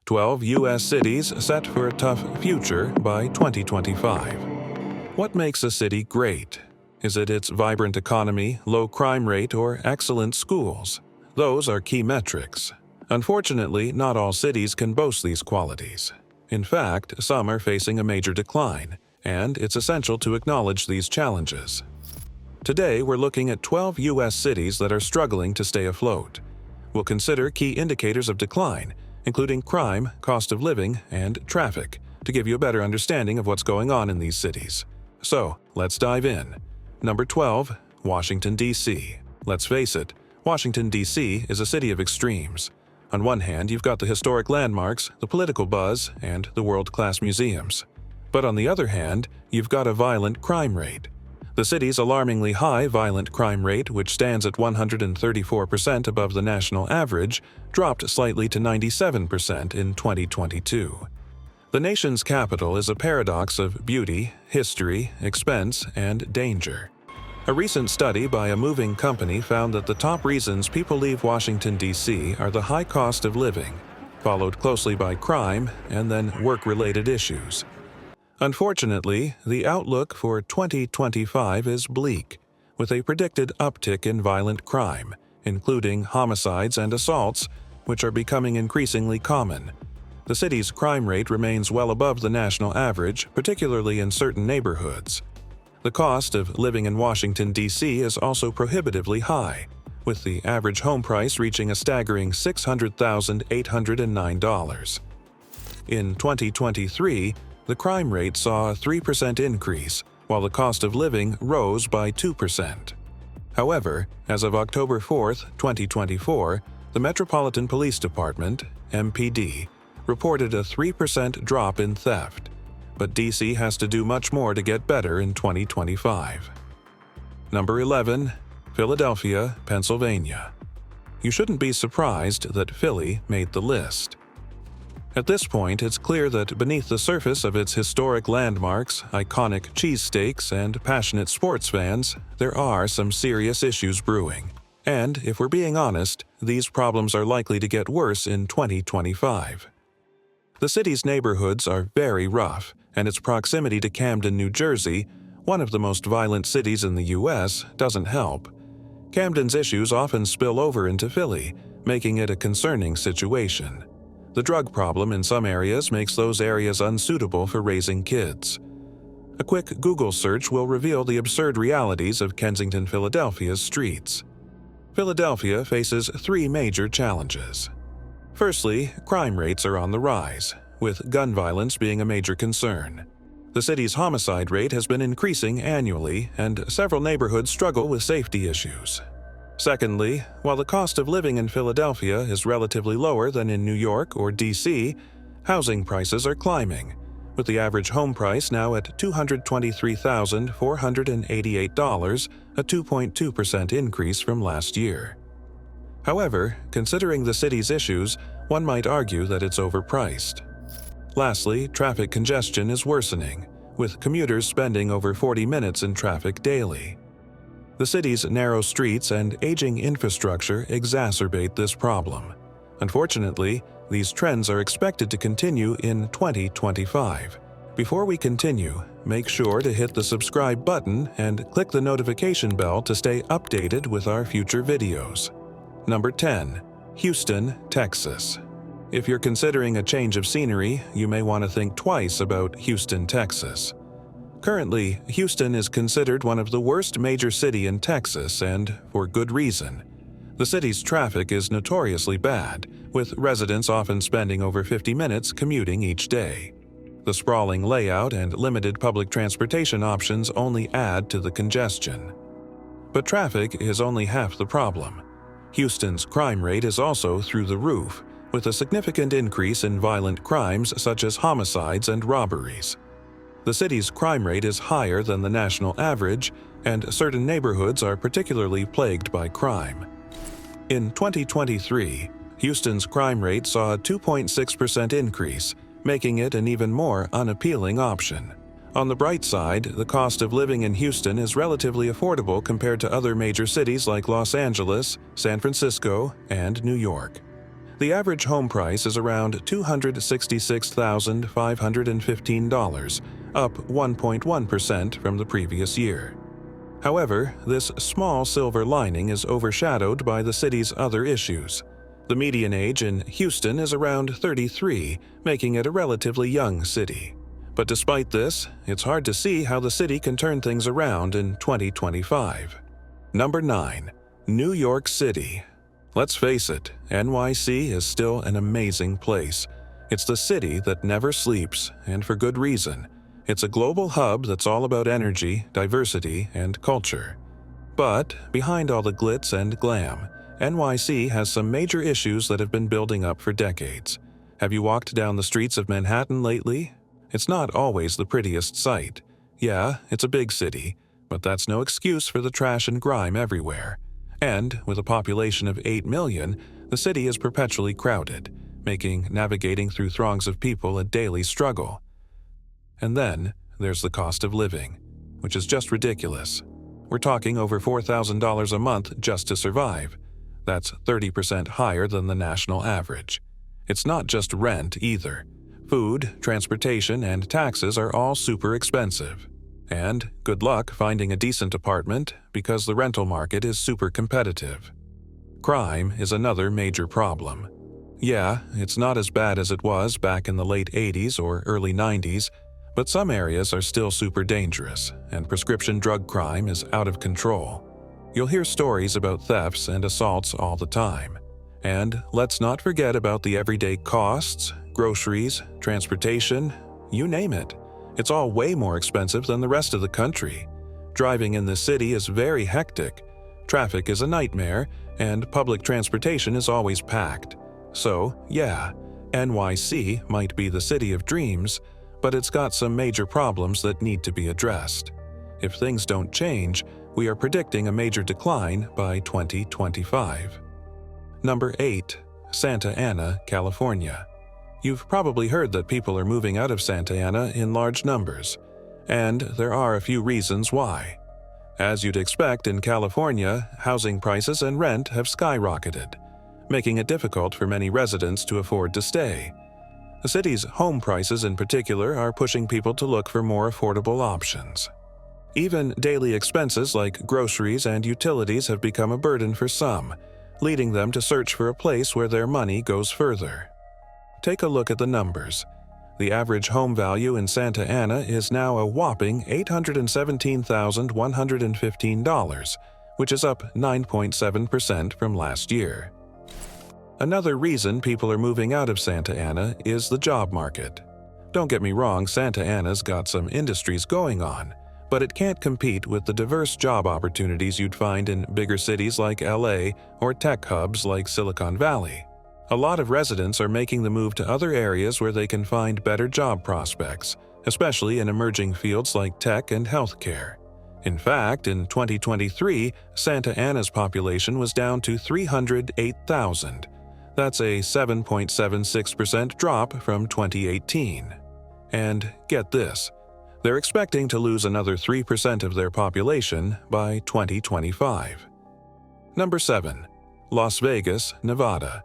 12 U.S. cities set for a tough future by 2025. What makes a city great? Is it its vibrant economy, low crime rate, or excellent schools? Those are key metrics. Unfortunately, not all cities can boast these qualities. In fact, some are facing a major decline, and it's essential to acknowledge these challenges. Today, we're looking at 12 U.S. cities that are struggling to stay afloat. We'll consider key indicators of decline, including crime, cost of living, and traffic, to give you a better understanding of what's going on in these cities. So, let's dive in. Number 12, Washington, D.C. Let's face it, Washington, D.C. is a city of extremes. On one hand, you've got the historic landmarks, the political buzz, and the world-class museums. But on the other hand, you've got a violent crime rate. The city's alarmingly high violent crime rate, which stands at 134% above the national average, dropped slightly to 97% in 2022. The nation's capital is a paradox of beauty, history, expense, and danger. A recent study by a moving company found that the top reasons people leave Washington, D.C. are the high cost of living, followed closely by crime, and then work-related issues. Unfortunately, the outlook for 2025 is bleak, with a predicted uptick in violent crime, including homicides and assaults, which are becoming increasingly common. The city's crime rate remains well above the national average, particularly in certain neighborhoods. The cost of living in Washington, D.C. is also prohibitively high, with the average home price reaching a staggering $600,809. In 2023, the crime rate saw a 3% increase, while the cost of living rose by 2%. However, as of October 4, 2024, the Metropolitan Police Department, MPD, reported a 3% drop in theft, but D.C. has to do much more to get better in 2025. Number 11, Philadelphia, Pennsylvania. You shouldn't be surprised that Philly made the list. At this point, it's clear that beneath the surface of its historic landmarks, iconic cheesesteaks, and passionate sports fans, there are some serious issues brewing. And, if we're being honest, these problems are likely to get worse in 2025. The city's neighborhoods are very rough, and its proximity to Camden, New Jersey, one of the most violent cities in the U.S., doesn't help. Camden's issues often spill over into Philly, making it a concerning situation. The drug problem in some areas makes those areas unsuitable for raising kids. A quick Google search will reveal the absurd realities of Kensington, Philadelphia's streets. Philadelphia faces three major challenges. Firstly, crime rates are on the rise, with gun violence being a major concern. The city's homicide rate has been increasing annually, and several neighborhoods struggle with safety issues. Secondly, while the cost of living in Philadelphia is relatively lower than in New York or D.C., housing prices are climbing, with the average home price now at $223,488, a 2.2% increase from last year. However, considering the city's issues, one might argue that it's overpriced. Lastly, traffic congestion is worsening, with commuters spending over 40 minutes in traffic daily. The city's narrow streets and aging infrastructure exacerbate this problem. Unfortunately, these trends are expected to continue in 2025. Before we continue, make sure to hit the subscribe button and click the notification bell to stay updated with our future videos. Number 10, Houston, Texas. If you're considering a change of scenery, you may want to think twice about Houston, Texas. Currently, Houston is considered one of the worst major cities in Texas, and for good reason. The city's traffic is notoriously bad, with residents often spending over 50 minutes commuting each day. The sprawling layout and limited public transportation options only add to the congestion. But traffic is only half the problem. Houston's crime rate is also through the roof, with a significant increase in violent crimes such as homicides and robberies. The city's crime rate is higher than the national average, and certain neighborhoods are particularly plagued by crime. In 2023, Houston's crime rate saw a 2.6% increase, making it an even more unappealing option. On the bright side, the cost of living in Houston is relatively affordable compared to other major cities like Los Angeles, San Francisco, and New York. The average home price is around $266,515, up 1.1% from the previous year. However, this small silver lining is overshadowed by the city's other issues. The median age in Houston is around 33, making it a relatively young city. But despite this, it's hard to see how the city can turn things around in 2025. Number 9. New York City. Let's face it, NYC is still an amazing place. It's the city that never sleeps, and for good reason. It's a global hub that's all about energy, diversity, and culture. But behind all the glitz and glam, NYC has some major issues that have been building up for decades. Have you walked down the streets of Manhattan lately? It's not always the prettiest sight. Yeah, it's a big city, but that's no excuse for the trash and grime everywhere. And with a population of 8 million, the city is perpetually crowded, making navigating through throngs of people a daily struggle. And then there's the cost of living, which is just ridiculous. We're talking over $4,000 a month just to survive. That's 30% higher than the national average. It's not just rent either. Food, transportation, and taxes are all super expensive. And good luck finding a decent apartment because the rental market is super competitive. Crime is another major problem. Yeah, it's not as bad as it was back in the late 80s or early 90s, but some areas are still super dangerous, and prescription drug crime is out of control. You'll hear stories about thefts and assaults all the time. And let's not forget about the everyday costs, groceries, transportation, you name it. It's all way more expensive than the rest of the country. Driving in this city is very hectic. Traffic is a nightmare, and public transportation is always packed. So, yeah, NYC might be the city of dreams, but it's got some major problems that need to be addressed. If things don't change, we are predicting a major decline by 2025. Number 8. Santa Ana, California. You've probably heard that people are moving out of Santa Ana in large numbers, and there are a few reasons why. As you'd expect in California, housing prices and rent have skyrocketed, making it difficult for many residents to afford to stay. The city's home prices in particular are pushing people to look for more affordable options. Even daily expenses like groceries and utilities have become a burden for some, leading them to search for a place where their money goes further. Take a look at the numbers. The average home value in Santa Ana is now a whopping $817,115, which is up 9.7% from last year. Another reason people are moving out of Santa Ana is the job market. Don't get me wrong, Santa Ana's got some industries going on, but it can't compete with the diverse job opportunities you'd find in bigger cities like LA or tech hubs like Silicon Valley. A lot of residents are making the move to other areas where they can find better job prospects, especially in emerging fields like tech and healthcare. In fact, in 2023, Santa Ana's population was down to 308,000. That's a 7.76% drop from 2018. And get this, they're expecting to lose another 3% of their population by 2025. Number 7. Las Vegas, Nevada.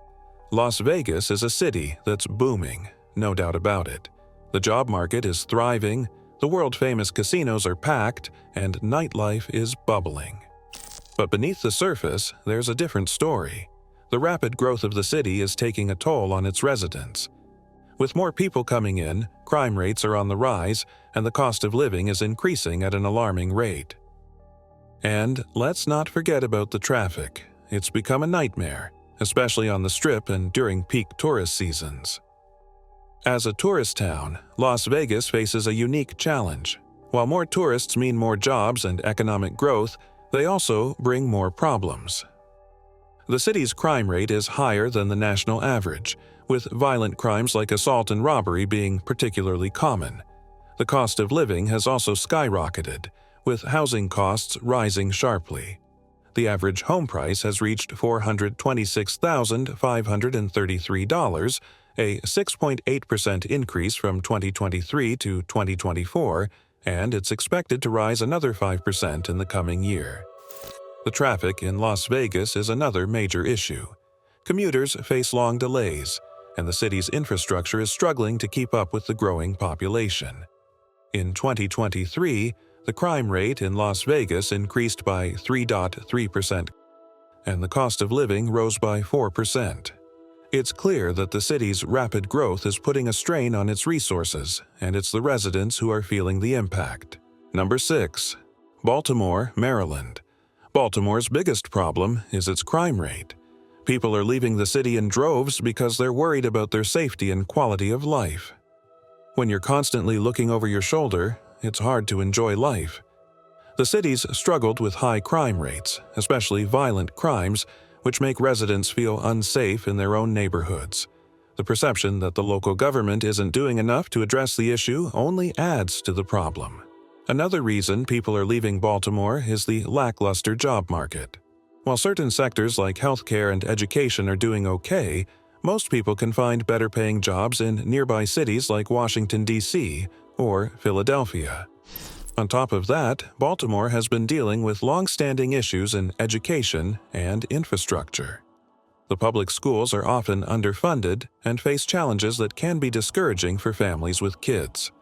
Las Vegas is a city that's booming, no doubt about it. The job market is thriving, the world-famous casinos are packed, and nightlife is bubbling. But beneath the surface, there's a different story. The rapid growth of the city is taking a toll on its residents. With more people coming in, crime rates are on the rise, and the cost of living is increasing at an alarming rate. And let's not forget about the traffic. It's become a nightmare, especially on the Strip and during peak tourist seasons. As a tourist town, Las Vegas faces a unique challenge. While more tourists mean more jobs and economic growth, they also bring more problems. The city's crime rate is higher than the national average, with violent crimes like assault and robbery being particularly common. The cost of living has also skyrocketed, with housing costs rising sharply. The average home price has reached $426,533, a 6.8% increase from 2023 to 2024, and it's expected to rise another 5% in the coming year. The traffic in Las Vegas is another major issue. Commuters face long delays, and the city's infrastructure is struggling to keep up with the growing population. In 2023, the crime rate in Las Vegas increased by 3.3%, and the cost of living rose by 4%. It's clear that the city's rapid growth is putting a strain on its resources, and it's the residents who are feeling the impact. Number 6. Baltimore, Maryland. Baltimore's biggest problem is its crime rate. People are leaving the city in droves because they're worried about their safety and quality of life. When you're constantly looking over your shoulder, it's hard to enjoy life. The city's struggled with high crime rates, especially violent crimes, which make residents feel unsafe in their own neighborhoods. The perception that the local government isn't doing enough to address the issue only adds to the problem. Another reason people are leaving Baltimore is the lackluster job market. While certain sectors like healthcare and education are doing okay, most people can find better-paying jobs in nearby cities like Washington, D.C. or Philadelphia. On top of that, Baltimore has been dealing with long-standing issues in education and infrastructure. The public schools are often underfunded and face challenges that can be discouraging for families with kids.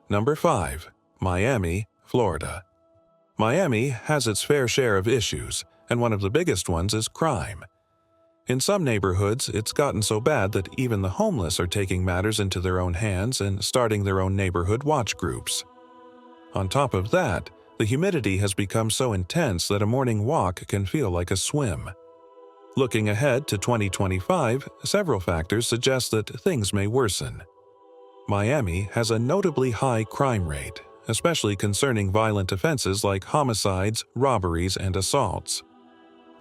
Number 5. Miami, Florida. Miami has its fair share of issues, and one of the biggest ones is crime. In some neighborhoods, it's gotten so bad that even the homeless are taking matters into their own hands and starting their own neighborhood watch groups. On top of that, the humidity has become so intense that a morning walk can feel like a swim. Looking ahead to 2025, several factors suggest that things may worsen. Miami has a notably high crime rate, especially concerning violent offenses like homicides, robberies, and assaults.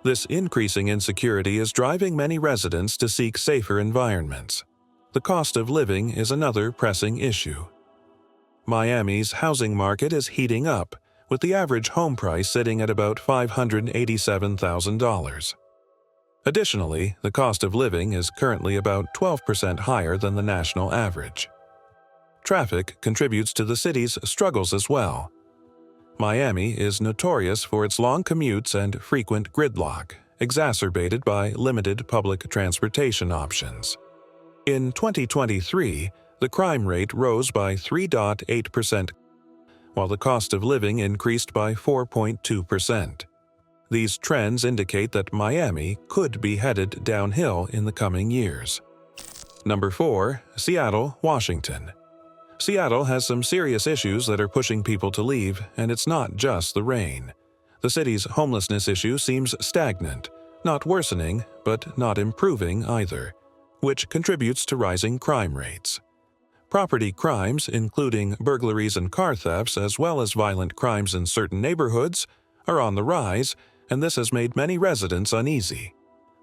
This increasing insecurity is driving many residents to seek safer environments. The cost of living is another pressing issue. Miami's housing market is heating up, with the average home price sitting at about $587,000. Additionally, the cost of living is currently about 12% higher than the national average. Traffic contributes to the city's struggles as well. Miami is notorious for its long commutes and frequent gridlock, exacerbated by limited public transportation options. In 2023, the crime rate rose by 3.8%, while the cost of living increased by 4.2%. These trends indicate that Miami could be headed downhill in the coming years. Number 4. Seattle, Washington. Seattle has some serious issues that are pushing people to leave, and it's not just the rain. The city's homelessness issue seems stagnant, not worsening, but not improving either, which contributes to rising crime rates. Property crimes, including burglaries and car thefts, as well as violent crimes in certain neighborhoods, are on the rise, and this has made many residents uneasy.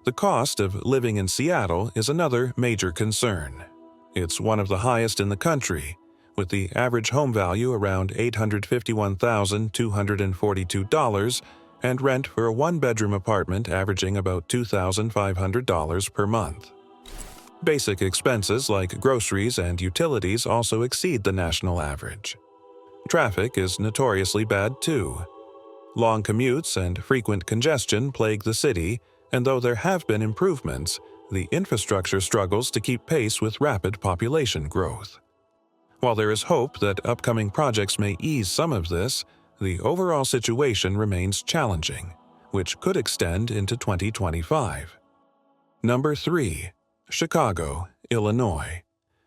The cost of living in Seattle is another major concern. It's one of the highest in the country, with the average home value around $851,242 and rent for a one-bedroom apartment averaging about $2,500 per month. Basic expenses like groceries and utilities also exceed the national average. Traffic is notoriously bad too. Long commutes and frequent congestion plague the city, and though there have been improvements, the infrastructure struggles to keep pace with rapid population growth. While there is hope that upcoming projects may ease some of this, the overall situation remains challenging, which could extend into 2025. Number 3. Chicago, Illinois.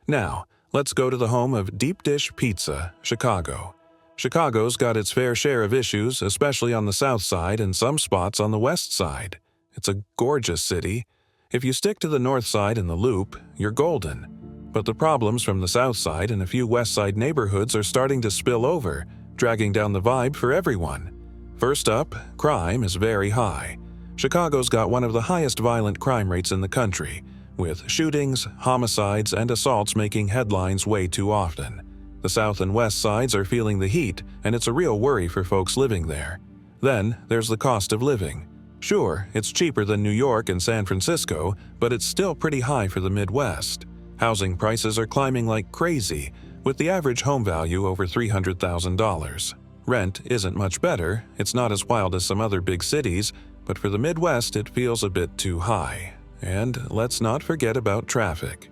Now, let's go to the home of deep dish pizza, Chicago. Chicago's got its fair share of issues, especially on the south side and some spots on the west side. It's a gorgeous city. If you stick to the north side and the Loop, you're golden. But the problems from the south side and a few west side neighborhoods are starting to spill over, dragging down the vibe for everyone. First up, crime is very high. Chicago's got one of the highest violent crime rates in the country, with shootings, homicides, and assaults making headlines way too often. The south and west sides are feeling the heat, and it's a real worry for folks living there. Then there's the cost of living. Sure, it's cheaper than New York and San Francisco, but it's still pretty high for the Midwest. Housing prices are climbing like crazy, with the average home value over $300,000. Rent isn't much better, it's not as wild as some other big cities, but for the Midwest it feels a bit too high. And let's not forget about traffic.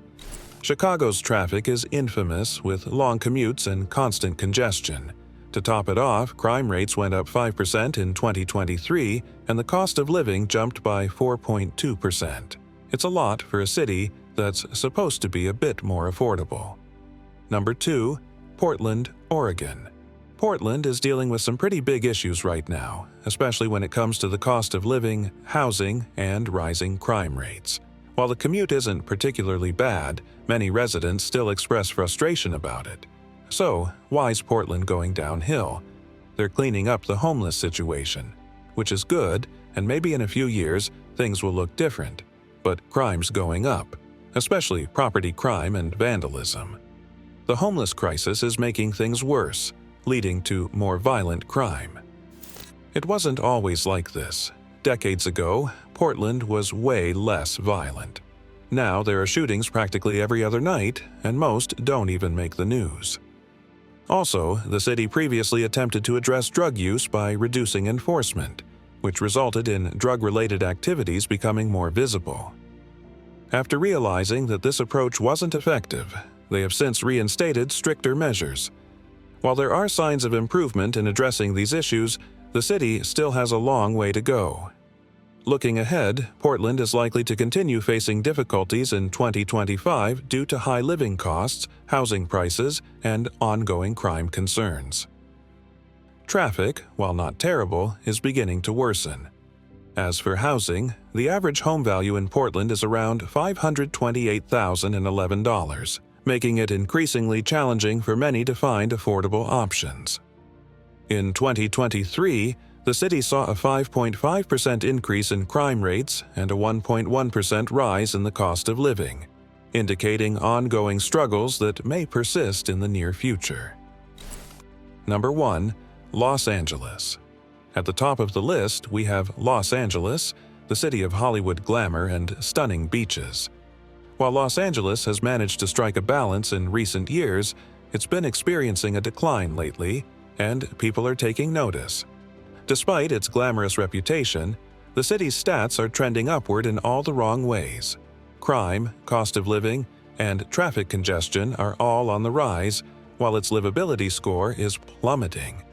Chicago's traffic is infamous with long commutes and constant congestion. To top it off, crime rates went up 5% in 2023, and the cost of living jumped by 4.2%. It's a lot for a city that's supposed to be a bit more affordable. Number 2. Portland, Oregon. Portland is dealing with some pretty big issues right now, especially when it comes to the cost of living, housing, and rising crime rates. While the commute isn't particularly bad, many residents still express frustration about it. So, why is Portland going downhill? They're cleaning up the homeless situation, which is good, and maybe in a few years things will look different. But crime's going up, especially property crime and vandalism. The homeless crisis is making things worse, leading to more violent crime. It wasn't always like this. Decades ago, Portland was way less violent. Now there are shootings practically every other night, and most don't even make the news. Also, the city previously attempted to address drug use by reducing enforcement, which resulted in drug-related activities becoming more visible. After realizing that this approach wasn't effective, they have since reinstated stricter measures. While there are signs of improvement in addressing these issues, the city still has a long way to go. Looking ahead, Portland is likely to continue facing difficulties in 2025 due to high living costs, housing prices, and ongoing crime concerns. Traffic, while not terrible, is beginning to worsen. As for housing, the average home value in Portland is around $528,011, making it increasingly challenging for many to find affordable options. In 2023, the city saw a 5.5% increase in crime rates and a 1.1% rise in the cost of living, indicating ongoing struggles that may persist in the near future. Number 1. Los Angeles. At the top of the list, we have Los Angeles, the city of Hollywood glamour and stunning beaches. While Los Angeles has managed to strike a balance in recent years, it's been experiencing a decline lately, and people are taking notice. Despite its glamorous reputation, the city's stats are trending upward in all the wrong ways. Crime, cost of living, and traffic congestion are all on the rise, while its livability score is plummeting.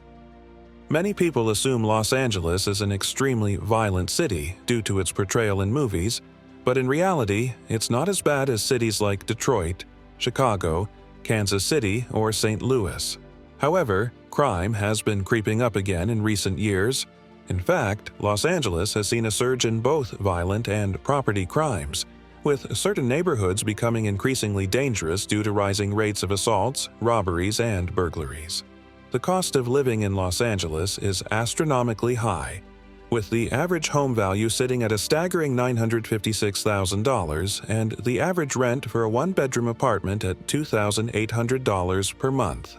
Many people assume Los Angeles is an extremely violent city due to its portrayal in movies, but in reality, it's not as bad as cities like Detroit, Chicago, Kansas City, or St. Louis. However, crime has been creeping up again in recent years. In fact, Los Angeles has seen a surge in both violent and property crimes, with certain neighborhoods becoming increasingly dangerous due to rising rates of assaults, robberies, and burglaries. The cost of living in Los Angeles is astronomically high, with the average home value sitting at a staggering $956,000 and the average rent for a one-bedroom apartment at $2,800 per month.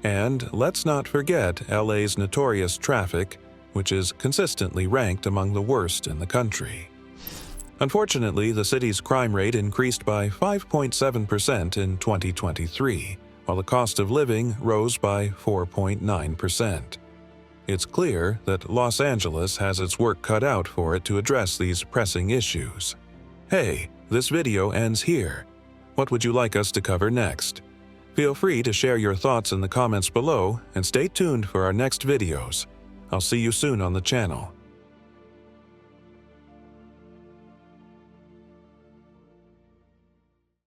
And let's not forget LA's notorious traffic, which is consistently ranked among the worst in the country. Unfortunately, the city's crime rate increased by 5.7% in 2023, while the cost of living rose by 4.9%. It's clear that Los Angeles has its work cut out for it to address these pressing issues. Hey, this video ends here. What would you like us to cover next? Feel free to share your thoughts in the comments below and stay tuned for our next videos. I'll see you soon on the channel.